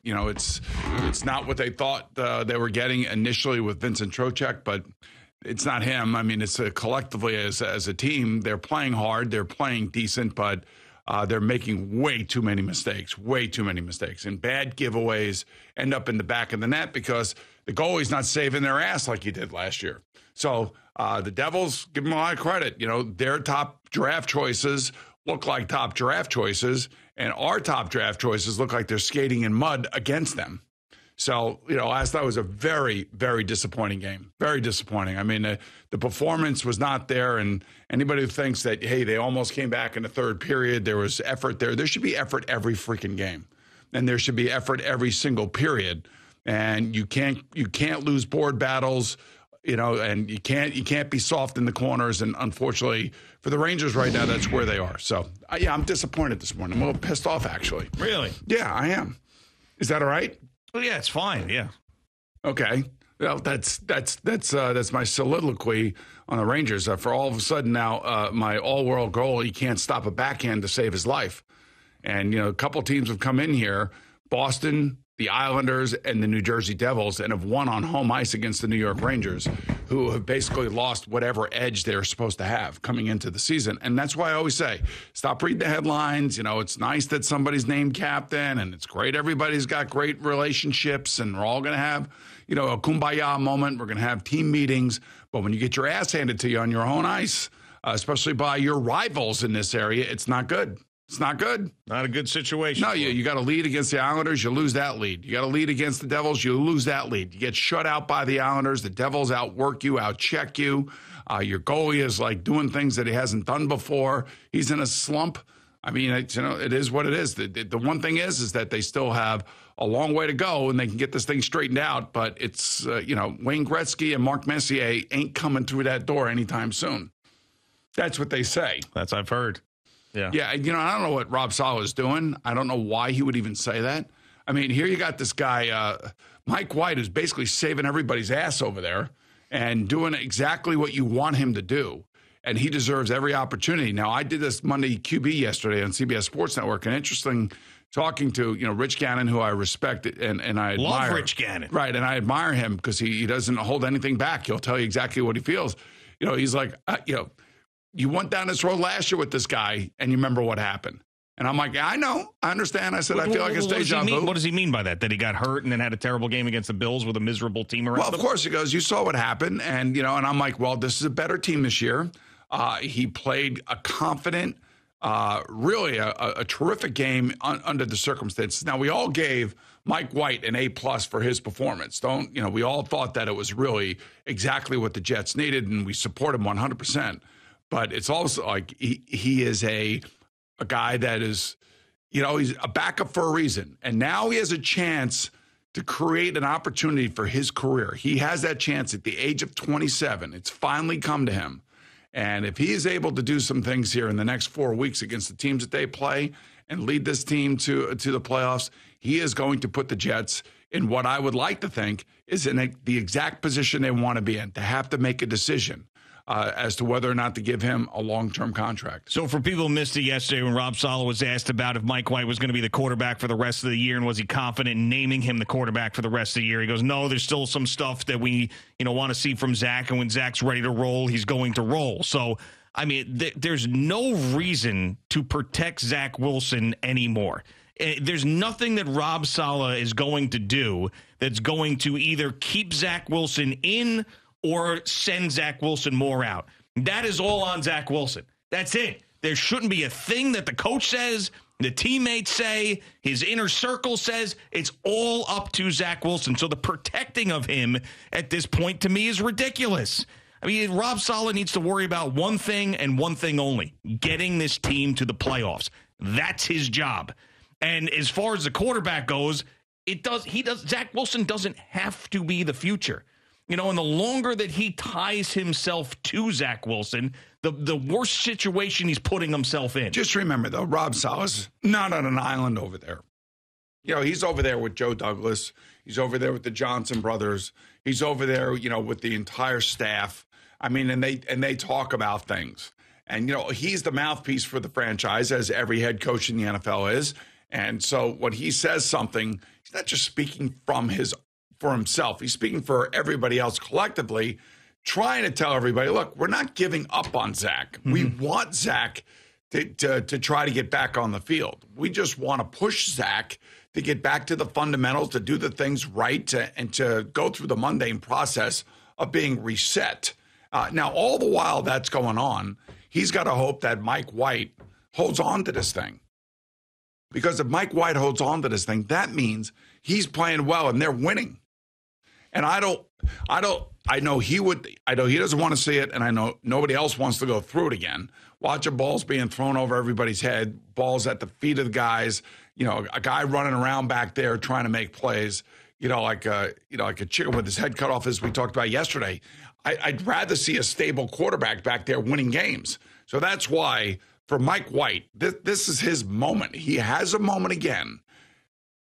It's not what they thought they were getting initially with Vincent Trocheck, but it's not him. I mean, it's collectively as a team, they're playing hard, they're playing decent, but they're making way too many mistakes, and bad giveaways end up in the back of the net because the goalie's not saving their ass like he did last year. So the Devils, give them a lot of credit. Their top draft choices look like top draft choices, and our top draft choices look like they're skating in mud against them. So, last night was a very, very disappointing game. Very disappointing. I mean, the performance was not there, and anybody who thinks that, hey, they almost came back in the third period, there was effort there. There should be effort every freaking game, and there should be effort every single period. And you can't lose board battles, and you can't be soft in the corners. And unfortunately, for the Rangers right now, that's where they are. So, yeah, I'm disappointed this morning. I'm a little pissed off, actually. Really? Yeah, I am. Is that all right? Well, yeah, it's fine. Yeah. Okay. Well, that's my soliloquy on the Rangers. For all of a sudden now, my all-world goalie can't stop a backhand to save his life. And, a couple teams have come in here, Boston, the Islanders, and the New Jersey Devils, and have won on home ice against the New York Rangers, who have basically lost whatever edge they're supposed to have coming into the season. And that's why I always say, stop reading the headlines. It's nice that somebody's named captain, and it's great everybody's got great relationships, and we're all going to have, a kumbaya moment. We're going to have team meetings. But when you get your ass handed to you on your own ice, especially by your rivals in this area, it's not good. It's not good. Not a good situation. No, you got to lead against the Islanders, you lose that lead. You got to lead against the Devils, you lose that lead. You get shut out by the Islanders, the Devils outwork you, outcheck you. Your goalie is like doing things that he hasn't done before. He's in a slump. I mean, it is what it is. The one thing is that they still have a long way to go, and they can get this thing straightened out. But it's, Wayne Gretzky and Mark Messier ain't coming through that door anytime soon. That's what they say. That's I've heard. Yeah, I don't know what Rob Sala is doing. I don't know why he would even say that. I mean, here you got this guy, Mike White, who's basically saving everybody's ass over there and doing exactly what you want him to do. And he deserves every opportunity. Now, I did this Monday QB yesterday on CBS Sports Network, and interesting talking to, Rich Gannon, who I respect and I admire. Love Rich Gannon. Right, and I admire him because he doesn't hold anything back. He'll tell you exactly what he feels. He's like, you went down this road last year with this guy, and you remember what happened. And I'm like, yeah, I know. I understand. I said, I feel like it's deja vu. What does he mean by that? That he got hurt and then had a terrible game against the Bills with a miserable team around him? Well, of course, he goes, you saw what happened. And, and I'm like, well, this is a better team this year. He played a confident, really a terrific game under the circumstances. Now, we all gave Mike White an A+ for his performance. We all thought that it was really exactly what the Jets needed, and we support him 100%. But it's also like he is a guy that is, he's a backup for a reason. And now he has a chance to create an opportunity for his career. He has that chance at the age of 27. It's finally come to him. And if he is able to do some things here in the next 4 weeks against the teams that they play and lead this team to the playoffs, he is going to put the Jets in what I would like to think is in the exact position they want to be in, to have to make a decision as to whether or not to give him a long-term contract. So for people who missed it yesterday when Rob Sala was asked about if Mike White was going to be the quarterback for the rest of the year and was he confident in naming him the quarterback for the rest of the year, he goes, no, there's still some stuff that we want to see from Zach, and when Zach's ready to roll, he's going to roll. So, I mean, there's no reason to protect Zach Wilson anymore. There's nothing that Rob Sala is going to do that's going to either keep Zach Wilson in or send Zach Wilson more out. That is all on Zach Wilson. That's it. There shouldn't be a thing that the coach says, the teammates say, his inner circle says. It's all up to Zach Wilson. So the protecting of him at this point, to me, is ridiculous. I mean, Rob Sala needs to worry about one thing and one thing only, getting this team to the playoffs. That's his job. And as far as the quarterback goes, Zach Wilson doesn't have to be the future. And the longer that he ties himself to Zach Wilson, the worse situation he's putting himself in. Just remember, though, Rob Sala's not on an island over there. He's over there with Joe Douglas. He's over there with the Johnson brothers. He's over there, with the entire staff. I mean, and they talk about things. And, he's the mouthpiece for the franchise, as every head coach in the NFL is. And so when he says something, he's not just speaking for himself. He's speaking for everybody else collectively, trying to tell everybody, look, we're not giving up on Zach. We want Zach to try to get back on the field. We just want to push Zach to get back to the fundamentals, to do the things right, and to go through the mundane process of being reset. Now, all the while that's going on, he's got to hope that Mike White holds on to this thing. Because if Mike White holds on to this thing, that means he's playing well and they're winning. And I know he doesn't want to see it, and I know nobody else wants to go through it again. Watching balls being thrown over everybody's head, balls at the feet of the guys, a guy running around back there trying to make plays, like a chicken with his head cut off, as we talked about yesterday. I'd rather see a stable quarterback back there winning games. So that's why, for Mike White, this is his moment. He has a moment again.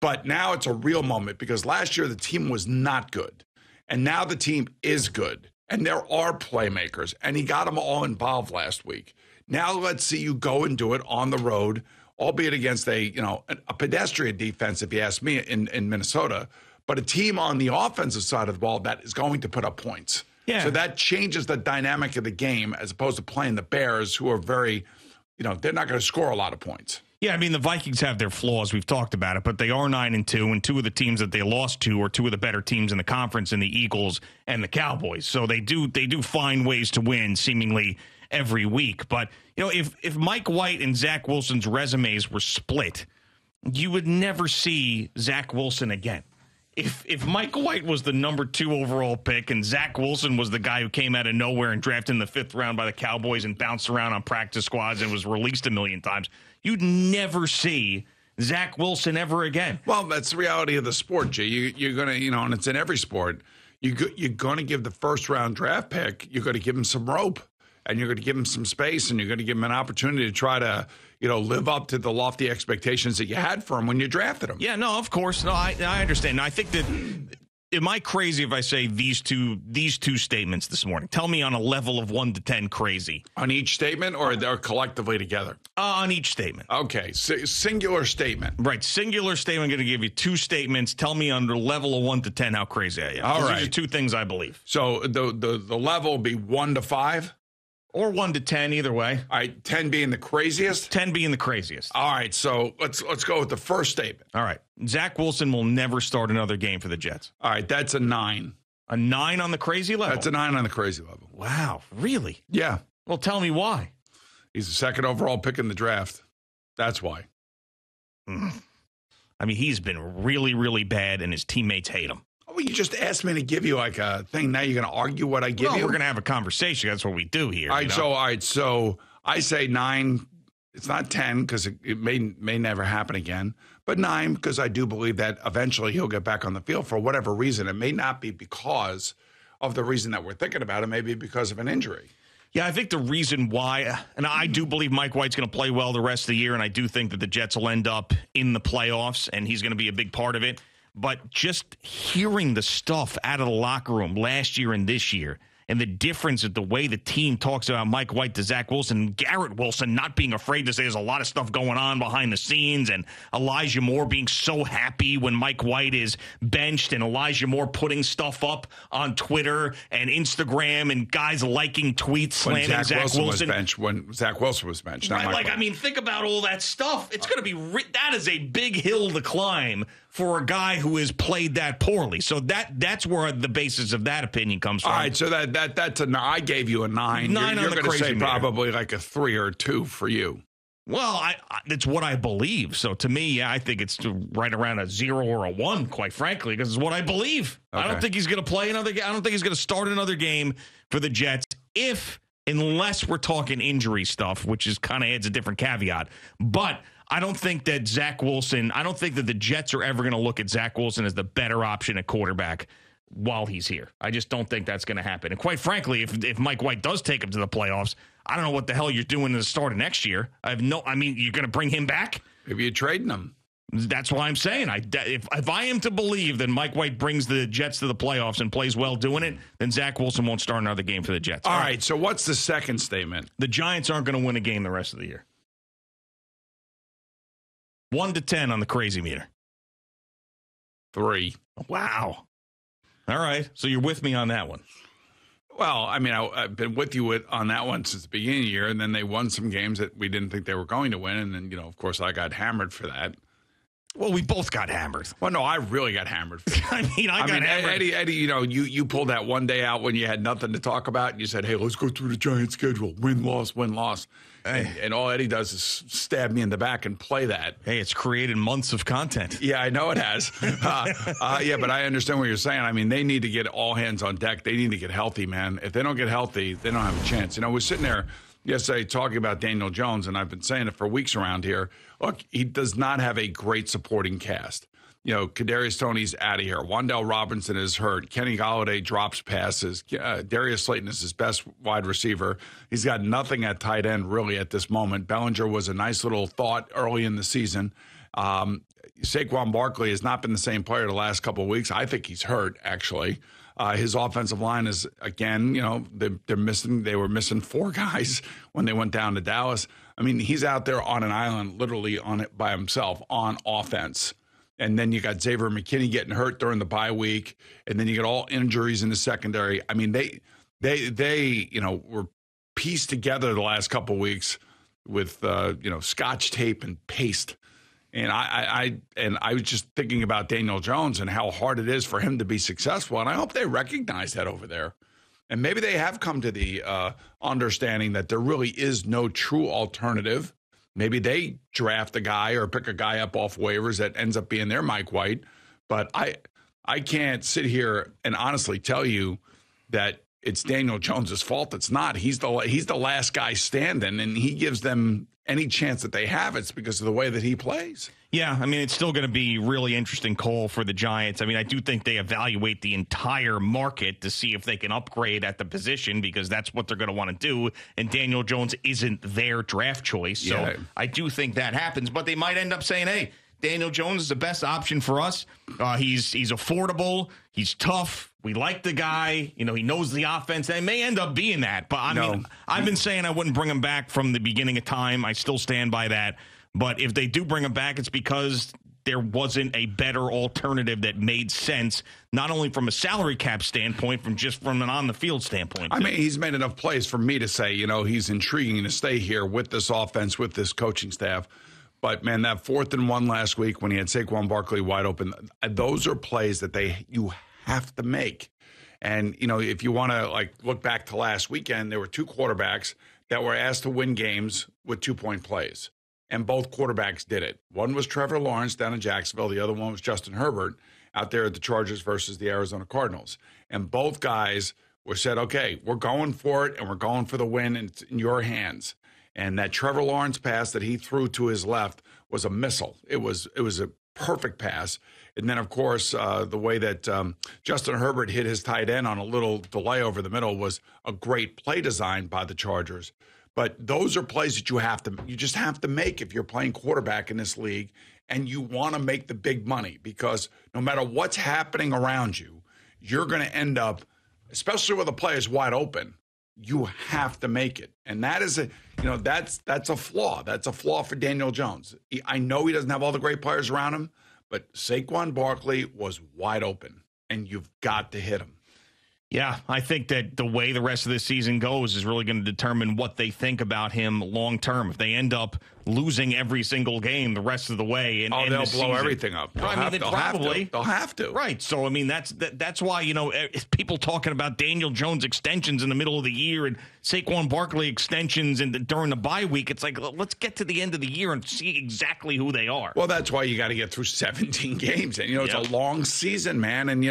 But now it's a real moment because last year the team was not good. And now the team is good. And there are playmakers. And he got them all involved last week. Now let's see you go and do it on the road, albeit against a pedestrian defense, if you ask me, in Minnesota. But a team on the offensive side of the ball that is going to put up points. Yeah. So that changes the dynamic of the game as opposed to playing the Bears, who are very, they're not going to score a lot of points. Yeah, I mean, the Vikings have their flaws. We've talked about it, but they are 9-2, and two of the teams that they lost to are two of the better teams in the conference, in the Eagles and the Cowboys. So they do find ways to win seemingly every week. But, if Mike White and Zach Wilson's resumes were split, you would never see Zach Wilson again. If Mike White was the number 2 overall pick and Zach Wilson was the guy who came out of nowhere and drafted in the 5th round by the Cowboys and bounced around on practice squads and was released a million times, you'd never see Zach Wilson ever again. Well, that's the reality of the sport, Jay. You're going to, and it's in every sport, you're going to give the first-round draft pick, you're going to give him some rope, and you're going to give him some space, and you're going to give him an opportunity to try to, live up to the lofty expectations that you had for him when you drafted him. Yeah, no, of course. No, I understand. I think that, am I crazy if I say these two statements this morning? Tell me on a level of 1 to 10 crazy. On each statement, or they're collectively together? On each statement. Okay, singular statement. Right, singular statement. I'm going to give you 2 statements. Tell me on the level of 1 to 10 how crazy I am. All right. These are 2 things I believe. So the level will be 1 to 5? Or 1 to 10, either way. All right, 10 being the craziest? 10 being the craziest. All right, so let's go with the first statement. All right. Zach Wilson will never start another game for the Jets. All right, that's a 9. A 9 on the crazy level? That's a 9 on the crazy level. Wow, really? Yeah. Well, tell me why. He's the 2nd overall pick in the draft. That's why. I mean, he's been really, really bad, and his teammates hate him. Well, you just asked me to give you like a thing. Now you're going to argue what I give you? We're going to have a conversation. That's what we do here. All right, so I say 9. It's not 10 because it may never happen again, but 9 because I do believe that eventually he'll get back on the field for whatever reason. It may not be because of the reason that we're thinking about it. It may be because of an injury. Yeah, I think the reason why, and I do believe Mike White's going to play well the rest of the year, and I do think that the Jets will end up in the playoffs, and he's going to be a big part of it. But just hearing the stuff out of the locker room last year and this year, and the difference of the way the team talks about Mike White to Zach Wilson, Garrett Wilson not being afraid to say there's a lot of stuff going on behind the scenes, and Elijah Moore being so happy when Mike White is benched, and Elijah Moore putting stuff up on Twitter and Instagram, and guys liking tweets slamming Zach Wilson. When Zach Wilson was benched. Not right, Mike White. I mean, think about all that stuff. It's going to be that is a big hill to climb for a guy who has played that poorly. So that's where the basis of that opinion comes from. All right, so that's I gave you a 9. 9 You're on the going to say meter. probably like a 3 or 2 for you. Well, it's what I believe. So to me, yeah, I think it's right around a 0 or a 1, quite frankly, because it's what I believe. Okay. I don't think he's going to play another game. I don't think he's going to start another game for the Jets unless we're talking injury stuff, which is kind of adds a different caveat. But I don't think that the Jets are ever going to look at Zach Wilson as the better option at quarterback while he's here. I just don't think that's going to happen. And quite frankly, if Mike White does take him to the playoffs, I don't know what the hell you're doing at the start of next year. You're going to bring him back? Maybe you're trading him. That's why I'm saying if I am to believe that Mike White brings the Jets to the playoffs and plays well doing it, then Zach Wilson won't start another game for the Jets. All right, so what's the second statement? The Giants aren't going to win a game the rest of the year. 1 to 10 on the crazy meter. 3. Wow. All right. So you're with me on that one. Well, I mean, I've been with you on that one since the beginning of the year, and then they won some games that we didn't think they were going to win, and then, of course, I got hammered for that. Well, we both got hammered. Well, no, I really got hammered for that. I got hammered. Eddie, you pulled that one day out when you had nothing to talk about, and you said, hey, let's go through the Giants' schedule. Win, loss, win, loss. And all Eddie does is stab me in the back and play that. Hey, it's created months of content. Yeah, I know it has. Yeah, but I understand what you're saying. I mean, they need to get all hands on deck. They need to get healthy, man. If they don't get healthy, they don't have a chance. We're sitting there yesterday talking about Daniel Jones, and I've been saying it for weeks around here. Look, he does not have a great supporting cast. Kadarius Toney's out of here. Wan'Dale Robinson is hurt. Kenny Golladay drops passes. Darius Slayton is his best wide receiver. He's got nothing at tight end really at this moment. Bellinger was a nice little thought early in the season. Saquon Barkley has not been the same player the last couple of weeks. I think he's hurt, actually. His offensive line is, again, they're missing. They were missing 4 guys when they went down to Dallas. I mean, he's out there on an island, literally on it by himself on offense. And then you got Xavier McKinney getting hurt during the bye week, and then you get all injuries in the secondary. I mean, they were pieced together the last couple of weeks with Scotch tape and paste. And I was just thinking about Daniel Jones and how hard it is for him to be successful. And I hope they recognize that over there. And maybe they have come to the understanding that there really is no true alternative. Maybe they draft a guy or pick a guy up off waivers that ends up being their Mike White. But I can't sit here and honestly tell you that it's Daniel Jones's fault. It's not. He's the last guy standing, and he gives them any chance that they have. It's because of the way that he plays. Yeah, I mean, it's still going to be really interesting call for the Giants. I mean, I do think they evaluate the entire market to see if they can upgrade at the position, because that's what they're going to want to do. And Daniel Jones isn't their draft choice. So yeah. I do think that happens. But they might end up saying, hey, Daniel Jones is the best option for us. He's affordable. He's tough. We like the guy. He knows the offense. They may end up being that. But I mean, I've been saying I wouldn't bring him back from the beginning of time. I still stand by that. But if they do bring him back, it's because there wasn't a better alternative that made sense, not only from a salary cap standpoint, from an on-the-field standpoint. I mean, he's made enough plays for me to say, he's intriguing to stay here with this offense, with this coaching staff. But, man, that 4th and 1 last week when he had Saquon Barkley wide open, those are plays that you have to make. And, if you want to, look back to last weekend, there were 2 quarterbacks that were asked to win games with 2-point plays. And both quarterbacks did it. One was Trevor Lawrence down in Jacksonville. The other one was Justin Herbert out there at the Chargers versus the Arizona Cardinals. And both guys were said, okay, we're going for it, and we're going for the win, and it's in your hands. And that Trevor Lawrence pass that he threw to his left was a missile. It was a perfect pass. And then, of course, the way that Justin Herbert hit his tight end on a little delay over the middle was a great play design by the Chargers. But those are plays that you just have to make if you're playing quarterback in this league, and you want to make the big money, because no matter what's happening around you, you're going to end up, especially with the players wide open, you have to make it. And that is that's a flaw. That's a flaw for Daniel Jones. I know he doesn't have all the great players around him, but Saquon Barkley was wide open, and you've got to hit him. Yeah, I think that the way the rest of this season goes is really going to determine what they think about him long term. If they end up losing every single game the rest of the way, and they'll blow everything up. They'll have to. Right. So I mean, that's why people talking about Daniel Jones extensions in the middle of the year and Saquon Barkley extensions during the bye week. It's like, let's get to the end of the year and see exactly who they are. Well, that's why you got to get through 17 games, and it's a long season, man. And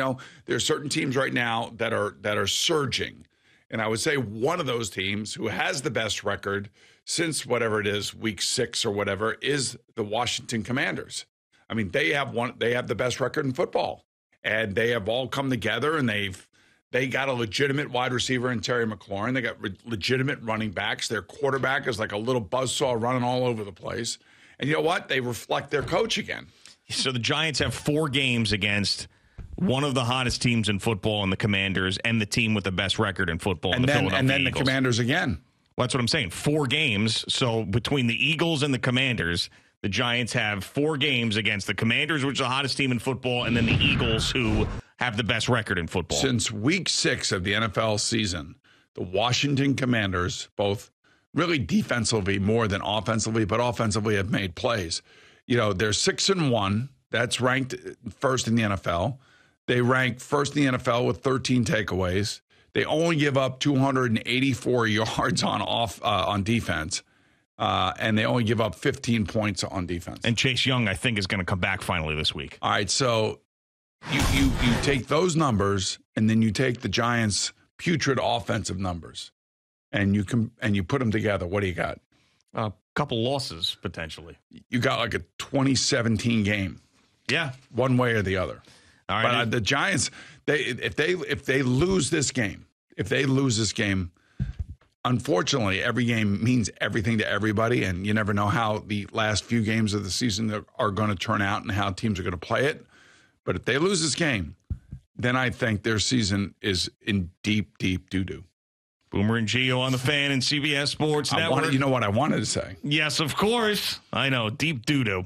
there's certain teams right now that are surging. And I would say one of those teams who has the best record since whatever it is, week 6 or whatever, is the Washington Commanders. I mean, they have the best record in football, and they have all come together, and they got a legitimate wide receiver in Terry McLaurin. They got legitimate running backs. Their quarterback is like a little buzzsaw running all over the place. And you know what? They reflect their coach again. So the Giants have 4 games against one of the hottest teams in football in the Commanders, and the team with the best record in football in the Philadelphia And then Eagles. The Commanders again. Well, that's what I'm saying. 4 games. So between the Eagles and the Commanders, The Giants have 4 games against the Commanders, which are the hottest team in football, and then the Eagles, who have the best record in football. Since week 6 of the NFL season, the Washington Commanders, both really defensively more than offensively, but offensively have made plays. You know, they're 6-1. That's ranked first in the NFL. They rank first in the NFL with 13 takeaways. They only give up 284 yards on defense. And they only give up 15 points on defense. And Chase Young, I think, is going to come back finally this week. All right, so you take those numbers, and then you take the Giants' putrid offensive numbers, and you put them together. What do you got? A couple losses, potentially. You got like a 2017 game. Yeah. One way or the other. All right. But the Giants, if they lose this game, unfortunately, every game means everything to everybody, and you never know how the last few games of the season are going to turn out and how teams are going to play it. But if they lose this game, then I think their season is in deep, deep doo-doo. Boomer and Gio on the Fan and CBS Sports Network. You know what I wanted to say? Yes, of course. I know. Deep doo-doo.